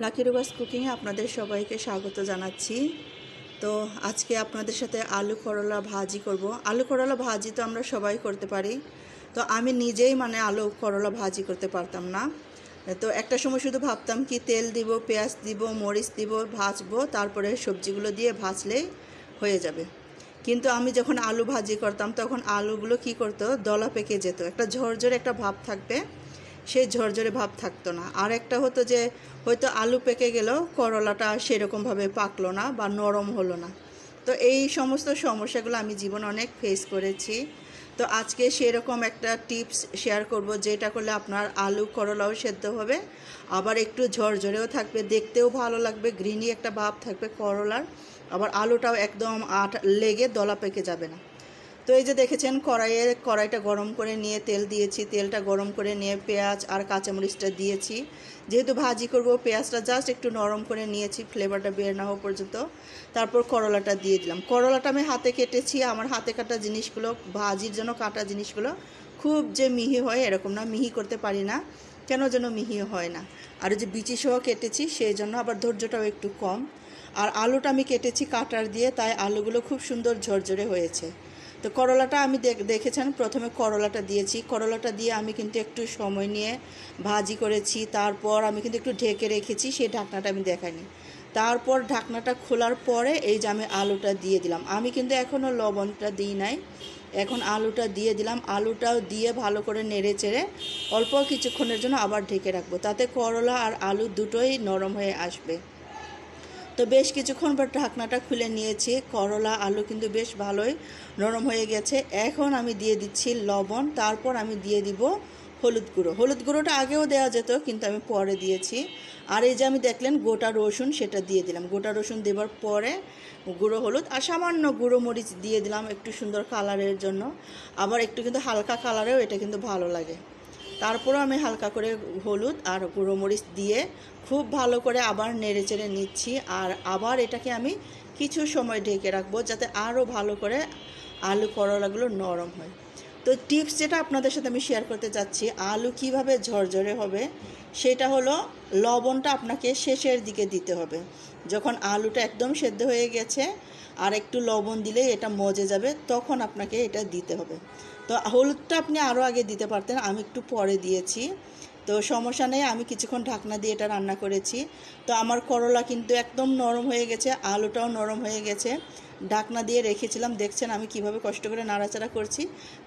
Lucky রুবাস কুকিংয়ে আপনাদের সবাইকে স্বাগত জানাচ্ছি। তো আজকে আপনাদের সাথে আলু করলা ভাজি করব। আলু করলা ভাজি তো আমরা সবাই করতে পারি, তো আমি নিজেই আলু করলা ভাজি করতে পারতাম না। তো একটা সময় শুধু ভাবতাম কি তেল দিব, পেঁয়াজ দিব, মরিচ দিব, ভাজবো, তারপরে সবজিগুলো দিয়ে ভাজলেই হয়ে যাবে। কিন্তু আমি যখন আলু ভাজি করতাম তখন আলুগুলো কি করতো, দলা পেকে যেত, একটা ঝরঝরে একটা ভাব থাকবে, সেই ঝরঝরে ভাব থাকতো না। আর একটা হতো যে হয়তো আলু পেকে গেলেও করলাটা সেরকমভাবে পাকলো না বা নরম হলো না। তো এই সমস্ত সমস্যাগুলো আমি জীবনে অনেক ফেস করেছি। তো আজকে সেরকম একটা টিপস শেয়ার করব, যেটা করলে আপনার আলু করলাও সেদ্ধ হবে, আবার একটু ঝরঝরেও থাকবে, দেখতেও ভালো লাগবে, গ্রিনি একটা ভাব থাকবে করলার, আবার আলুটাও একদম লেগে দলা পেকে যাবে না। তো এই যে দেখেছেন কড়াইটা গরম করে নিয়ে তেল দিয়েছি, তেলটা গরম করে নিয়ে পেঁয়াজ আর কাঁচামরিচটা দিয়েছি। যেহেতু ভাজি করব, পেঁয়াজটা জাস্ট একটু নরম করে নিয়েছি ফ্লেভারটা বের না হওয়া পর্যন্ত। তারপর করলাটা দিয়ে দিলাম। করলাটা আমি হাতে কেটেছি। আমার হাতে কাটা জিনিসগুলো, ভাজির জন্য কাটা জিনিসগুলো খুব যে মিহি হয় এরকম না, মিহি করতে পারি না, কেন যেন মিহি হয় না। আর যে বিচি সহ কেটেছি সেই জন্য আবার ধৈর্যটাও একটু কম। আর আলুটা আমি কেটেছি কাটার দিয়ে, তাই আলুগুলো খুব সুন্দর ঝরঝরে হয়েছে। তো করলাটা আমি দেখেছেন প্রথমে করলাটা দিয়েছি, করলাটা দিয়ে আমি কিন্তু একটু সময় নিয়ে ভাজি করেছি। তারপর আমি কিন্তু একটু ঢেকে রেখেছি, সেই ঢাকনাটা আমি দেখাইনি। তারপর ঢাকনাটা খোলার পরে এই যে আমি আলুটা দিয়ে দিলাম। আমি কিন্তু এখনও লবণটা দিই নাই, এখন আলুটা দিয়ে দিলাম। আলুটাও দিয়ে ভালো করে নেড়ে চেড়ে অল্প কিছুক্ষণের জন্য আবার ঢেকে রাখবো, তাতে করলা আর আলু দুটোই নরম হয়ে আসবে। তো বেশ কিছুক্ষণ পর ঢাকনাটা খুলে নিয়েছি, করলা আলু কিন্তু বেশ ভালোই নরম হয়ে গেছে। এখন আমি দিয়ে দিচ্ছি লবণ, তারপর আমি দিয়ে দিব হলুদ গুঁড়ো। হলুদ গুঁড়োটা আগেও দেওয়া যেত, কিন্তু আমি পরে দিয়েছি। আর এই যে আমি দেখলেন গোটা রসুন, সেটা দিয়ে দিলাম। গোটা রসুন দেওয়ার পরে গুঁড়ো হলুদ আর সামান্য গুঁড়ো মরিচ দিয়ে দিলাম একটু সুন্দর কালারের জন্য। আবার একটু কিন্তু হালকা কালারেও এটা কিন্তু ভালো লাগে। তারপরও আমি হালকা করে হলুদ আর গুঁড়ো মরিচ দিয়ে খুব ভালো করে আবার নেড়ে চেড়ে নিচ্ছি। আর আবার এটাকে আমি কিছু সময় ঢেকে রাখবো, যাতে আরও ভালো করে আলু করলাগুলো নরম হয়। তো টিপস যেটা আপনাদের সাথে আমি শেয়ার করতে চাচ্ছি, আলু কিভাবে ঝরঝরে হবে, সেটা হলো লবণটা আপনাকে শেষের দিকে দিতে হবে। যখন আলুটা একদম সেদ্ধ হয়ে গেছে আর একটু লবণ দিলেই এটা মজে যাবে, তখন আপনাকে এটা দিতে হবে। তো হলুদটা আপনি আরও আগে দিতে পারতেন, আমি একটু পরে দিয়েছি। তো সমস্যা নেই, আমি কিছুক্ষণ ঢাকনা দিয়ে এটা রান্না করেছি। তো আমার করলা কিন্তু একদম নরম হয়ে গেছে, আলুটাও নরম হয়ে গেছে। ঢাকনা দিয়ে রেখেছিলাম, দেখছেন আমি কিভাবে কষ্ট করে নাড়াচাড়া করছি,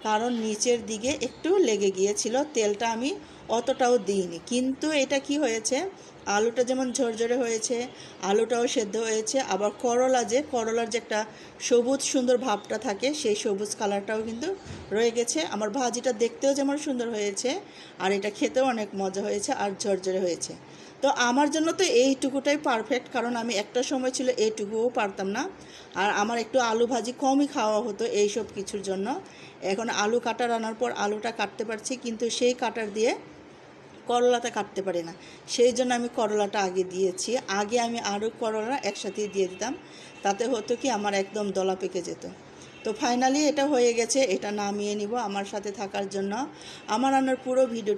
কারণ নিচের দিকে একটু লেগে গিয়েছিল। তেলটা আমি অতটাও দিইনি, কিন্তু এটা কি হয়েছে, আলুটা যেমন ঝরঝরে হয়েছে, আলুটাও সেদ্ধ হয়েছে, আবার করলার যে একটা সবুজ সুন্দর ভাবটা থাকে, সেই সবুজ কালারটাও কিন্তু রয়ে গেছে। আমার ভাজিটা দেখতেও যেমন সুন্দর হয়েছে, আর এটা খেতেও অনেক মজা হয়েছে আর ঝরঝরে হয়েছে। তো আমার জন্য তো এইটুকুটাই পারফেক্ট, কারণ আমি একটা সময় ছিল এইটুকুও পারতাম না। আর আমার একটু আলু ভাজি কমই খাওয়া হতো এই সব কিছুর জন্য। এখন আলু কাটার আনার পর আলুটা কাটতে পারছি, কিন্তু সেই কাটার দিয়ে করলাটা কাটতে পারি না। সেই জন্য আমি করলাটা আগে দিয়েছি। আগে আমি আরও করলা একসাথে দিয়ে দিতাম, তাতে হতো কি আমার একদম দলা পেকে যেত। তো ফাইনালি এটা হয়ে গেছে, এটা নামিয়ে নিব। আমার সাথে থাকার জন্য, আমার রান্নার পুরো ভিডিও